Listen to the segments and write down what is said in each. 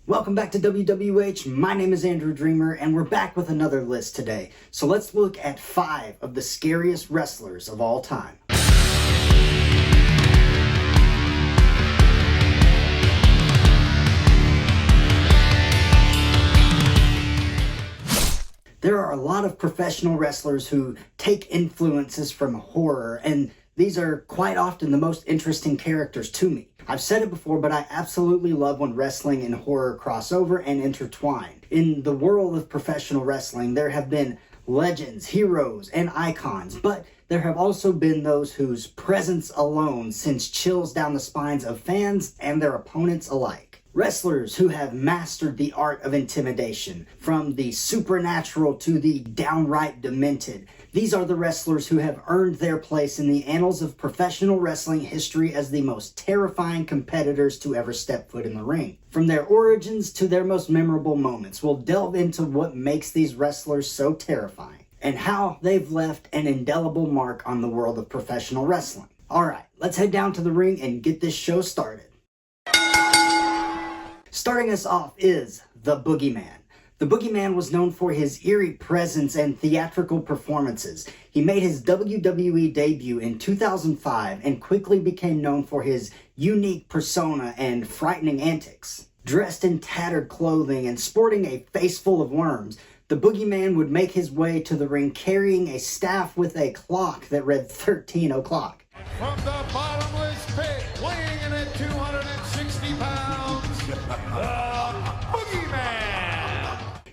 Welcome back to WWH. My name is Andrew Dreamer, and we're back with another list today. So let's look at 5 of the scariest wrestlers of all time. There are a lot of professional wrestlers who take influences from horror, and these are quite often the most interesting characters to me. I've said it before, but I absolutely love when wrestling and horror cross over and intertwine. In the world of professional wrestling, there have been legends, heroes, and icons, but there have also been those whose presence alone sends chills down the spines of fans and their opponents alike. Wrestlers who have mastered the art of intimidation, from the supernatural to the downright demented. These are the wrestlers who have earned their place in the annals of professional wrestling history as the most terrifying competitors to ever step foot in the ring. From their origins to their most memorable moments, we'll delve into what makes these wrestlers so terrifying and how they've left an indelible mark on the world of professional wrestling. Alright, let's head down to the ring and get this show started. Starting us off is the Boogeyman. The Boogeyman was known for his eerie presence and theatrical performances. He made his WWE debut in 2005 and quickly became known for his unique persona and frightening antics. Dressed in tattered clothing and sporting a face full of worms, the Boogeyman would make his way to the ring carrying a staff with a clock that read 13 o'clock. From the bottomless pit, weighing in at 260 pounds, the Boogeyman!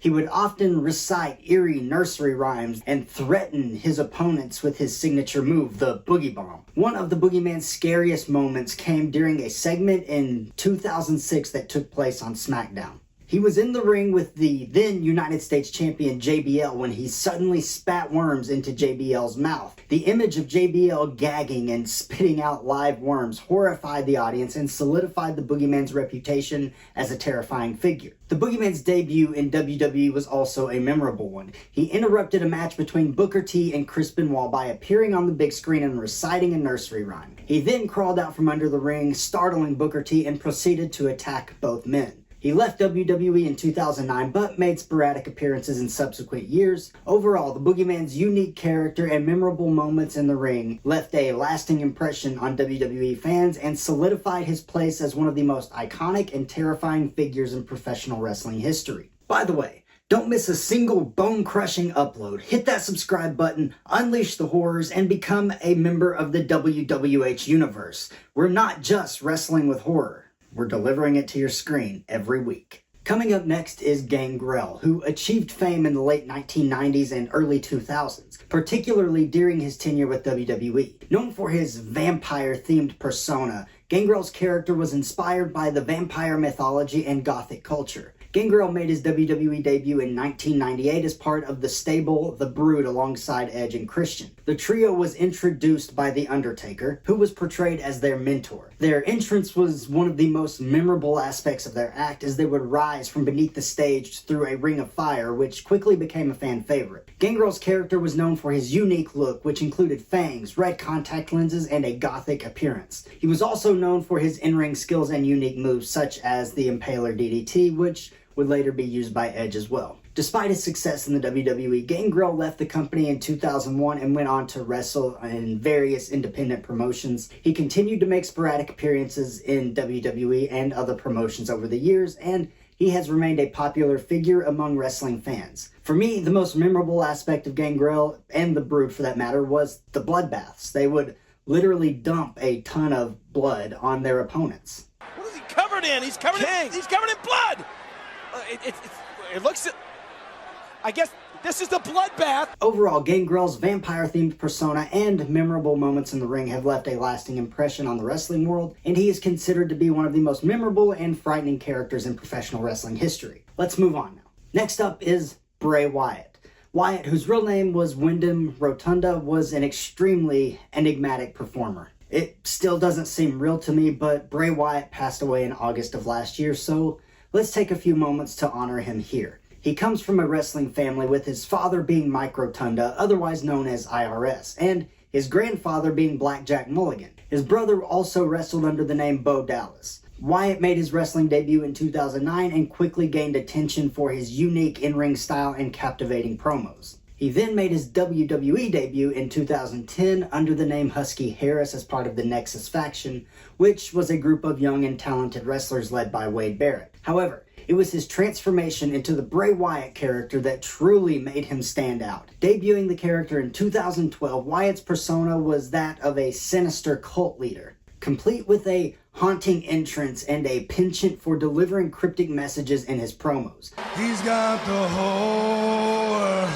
He would often recite eerie nursery rhymes and threaten his opponents with his signature move, the Boogie Bomb. One of the Boogeyman's scariest moments came during a segment in 2006 that took place on SmackDown. He was in the ring with the then United States champion JBL when he suddenly spat worms into JBL's mouth. The image of JBL gagging and spitting out live worms horrified the audience and solidified the Boogeyman's reputation as a terrifying figure. The Boogeyman's debut in WWE was also a memorable one. He interrupted a match between Booker T and Chris Benoit by appearing on the big screen and reciting a nursery rhyme. He then crawled out from under the ring, startling Booker T, and proceeded to attack both men. He left WWE in 2009, but made sporadic appearances in subsequent years. Overall, the Boogeyman's unique character and memorable moments in the ring left a lasting impression on WWE fans and solidified his place as one of the most iconic and terrifying figures in professional wrestling history. By the way, don't miss a single bone-crushing upload. Hit that subscribe button, unleash the horrors, and become a member of the WWH Universe. We're not just wrestling with horror. We're delivering it to your screen every week. Coming up next is Gangrel, who achieved fame in the late 1990s and early 2000s, particularly during his tenure with WWE. Known for his vampire-themed persona, Gangrel's character was inspired by the vampire mythology and gothic culture. Gangrel made his WWE debut in 1998 as part of the stable The Brood alongside Edge and Christian. The trio was introduced by The Undertaker, who was portrayed as their mentor. Their entrance was one of the most memorable aspects of their act, as they would rise from beneath the stage through a ring of fire, which quickly became a fan favorite. Gangrel's character was known for his unique look, which included fangs, red contact lenses, and a gothic appearance. He was also known for his in-ring skills and unique moves, such as the Impaler DDT, which would later be used by Edge as well. Despite his success in the WWE, Gangrel left the company in 2001 and went on to wrestle in various independent promotions. He continued to make sporadic appearances in WWE and other promotions over the years, and he has remained a popular figure among wrestling fans. For me, the most memorable aspect of Gangrel, and the Brood for that matter, was the bloodbaths. They would literally dump a ton of blood on their opponents. What is he covered in? He's covered in blood! It looks... I guess this is the bloodbath. Overall, Gangrel's vampire-themed persona and memorable moments in the ring have left a lasting impression on the wrestling world, and he is considered to be one of the most memorable and frightening characters in professional wrestling history. Let's move on now. Next up is Bray Wyatt. Wyatt, whose real name was Wyndham Rotunda, was an extremely enigmatic performer. It still doesn't seem real to me, but Bray Wyatt passed away in August of last year, so let's take a few moments to honor him here. He comes from a wrestling family, with his father being Mike Rotunda, otherwise known as IRS, and his grandfather being Blackjack Mulligan. His brother also wrestled under the name Bo Dallas. Wyatt made his wrestling debut in 2009 and quickly gained attention for his unique in-ring style and captivating promos. He then made his WWE debut in 2010 under the name Husky Harris as part of the Nexus faction, which was a group of young and talented wrestlers led by Wade Barrett. However, it was his transformation into the Bray Wyatt character that truly made him stand out. Debuting the character in 2012, Wyatt's persona was that of a sinister cult leader, complete with a haunting entrance and a penchant for delivering cryptic messages in his promos. He's got the whole world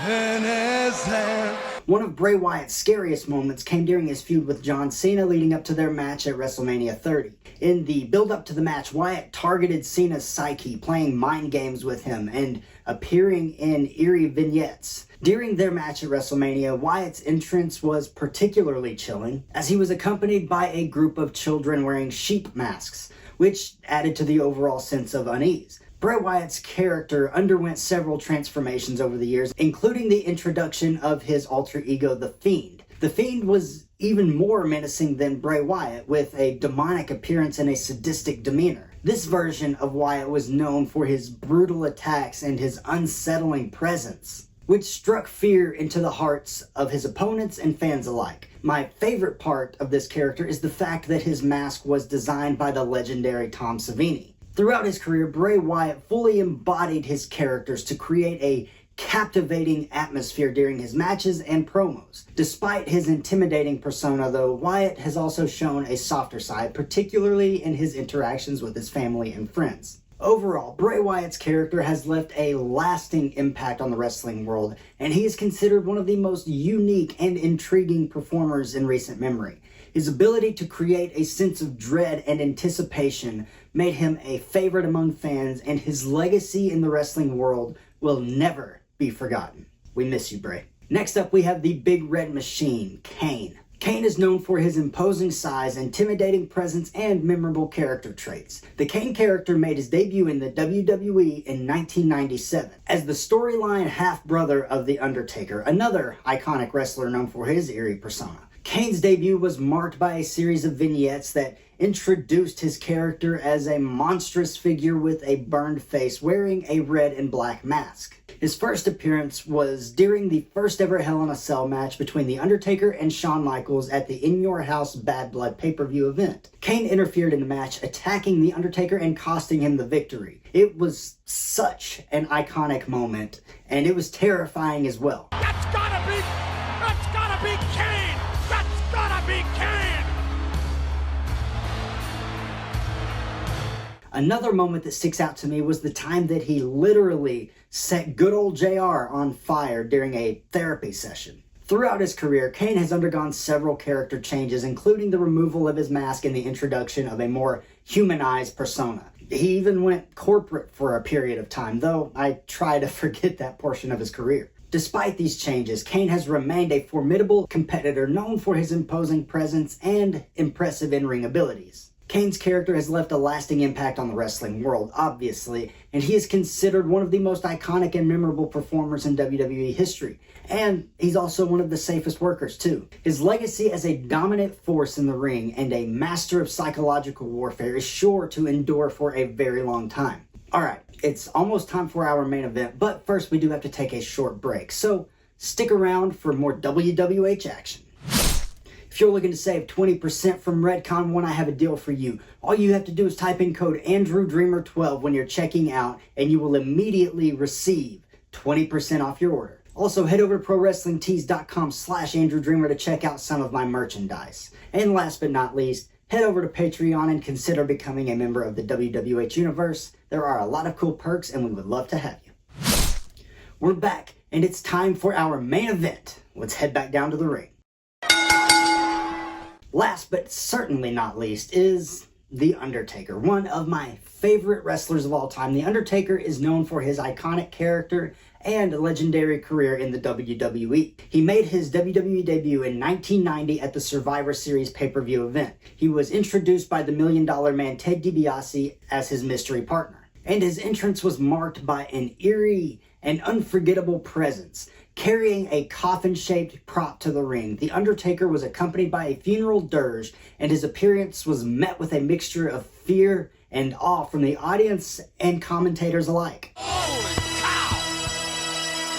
in his hand. One of Bray Wyatt's scariest moments came during his feud with John Cena leading up to their match at WrestleMania 30. In the build-up to the match, Wyatt targeted Cena's psyche, playing mind games with him and appearing in eerie vignettes. During their match at WrestleMania, Wyatt's entrance was particularly chilling, as he was accompanied by a group of children wearing sheep masks, which added to the overall sense of unease. Bray Wyatt's character underwent several transformations over the years, including the introduction of his alter ego, The Fiend. The Fiend was even more menacing than Bray Wyatt, with a demonic appearance and a sadistic demeanor. This version of Wyatt was known for his brutal attacks and his unsettling presence, which struck fear into the hearts of his opponents and fans alike. My favorite part of this character is the fact that his mask was designed by the legendary Tom Savini. Throughout his career, Bray Wyatt fully embodied his characters to create a captivating atmosphere during his matches and promos. Despite his intimidating persona, though, Wyatt has also shown a softer side, particularly in his interactions with his family and friends. Overall, Bray Wyatt's character has left a lasting impact on the wrestling world, and he is considered one of the most unique and intriguing performers in recent memory. His ability to create a sense of dread and anticipation made him a favorite among fans, and his legacy in the wrestling world will never be forgotten. We miss you, Bray. Next up, we have the Big Red Machine, Kane. Kane is known for his imposing size, intimidating presence, and memorable character traits. The Kane character made his debut in the WWE in 1997 as the storyline half-brother of The Undertaker, another iconic wrestler known for his eerie persona. Kane's debut was marked by a series of vignettes that introduced his character as a monstrous figure with a burned face wearing a red and black mask. His first appearance was during the first ever Hell in a Cell match between The Undertaker and Shawn Michaels at the In Your House Bad Blood pay-per-view event. Kane interfered in the match, attacking The Undertaker and costing him the victory. It was such an iconic moment, and it was terrifying as well. That's gotta be Kane! That's gotta be Kane! Another moment that sticks out to me was the time that he literally set good old JR on fire during a therapy session. Throughout his career, Kane has undergone several character changes, including the removal of his mask and the introduction of a more humanized persona. He even went corporate for a period of time, though I try to forget that portion of his career. Despite these changes, Kane has remained a formidable competitor known for his imposing presence and impressive in-ring abilities. Kane's character has left a lasting impact on the wrestling world, obviously, and he is considered one of the most iconic and memorable performers in WWE history. And he's also one of the safest workers, too. His legacy as a dominant force in the ring and a master of psychological warfare is sure to endure for a very long time. Alright, it's almost time for our main event, but first we do have to take a short break, so stick around for more WWH action. If you're looking to save 20% from Redcon 1, I have a deal for you. All you have to do is type in code AndrewDreamer12 when you're checking out, and you will immediately receive 20% off your order. Also, head over to ProWrestlingTees.com/AndrewDreamer to check out some of my merchandise. And last but not least, head over to Patreon and consider becoming a member of the WWH Universe. There are a lot of cool perks, and we would love to have you. We're back, and it's time for our main event. Let's head back down to the ring. Last but certainly not least is The Undertaker, one of my favorite wrestlers of all time. The Undertaker is known for his iconic character and legendary career in the WWE. He made his WWE debut in 1990 at the Survivor Series pay-per-view event. He was introduced by the $1 Million Man Ted DiBiase as his mystery partner, and his entrance was marked by an eerie an unforgettable presence. Carrying a coffin-shaped prop to the ring, The Undertaker was accompanied by a funeral dirge, and his appearance was met with a mixture of fear and awe from the audience and commentators alike. Holy cow!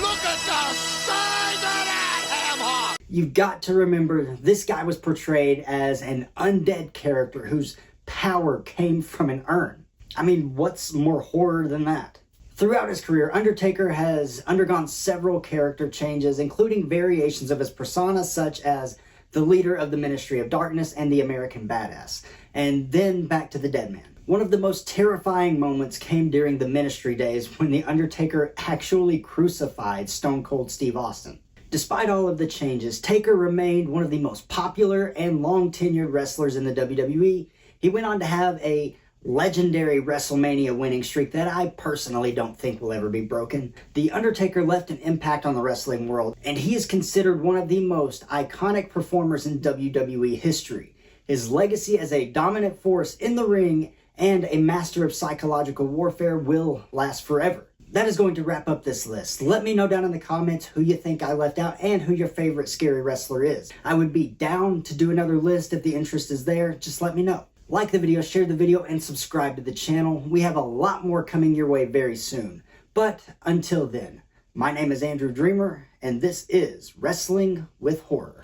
Look at the size of that ham hock! You've got to remember, this guy was portrayed as an undead character whose power came from an urn. I mean, what's more horror than that? Throughout his career, Undertaker has undergone several character changes, including variations of his persona, such as the leader of the Ministry of Darkness and the American Badass, and then back to the Dead Man. One of the most terrifying moments came during the Ministry days when The Undertaker actually crucified Stone Cold Steve Austin. Despite all of the changes, Taker remained one of the most popular and long-tenured wrestlers in the WWE. He went on to have a legendary WrestleMania winning streak that I personally don't think will ever be broken. The Undertaker left an impact on the wrestling world, and he is considered one of the most iconic performers in WWE history. His legacy as a dominant force in the ring and a master of psychological warfare will last forever. That is going to wrap up this list. Let me know down in the comments who you think I left out and who your favorite scary wrestler is. I would be down to do another list if the interest is there. Just let me know. Like the video, share the video, and subscribe to the channel. We have a lot more coming your way very soon. But until then, my name is Andrew Dreamer, and this is Wrestling with Horror.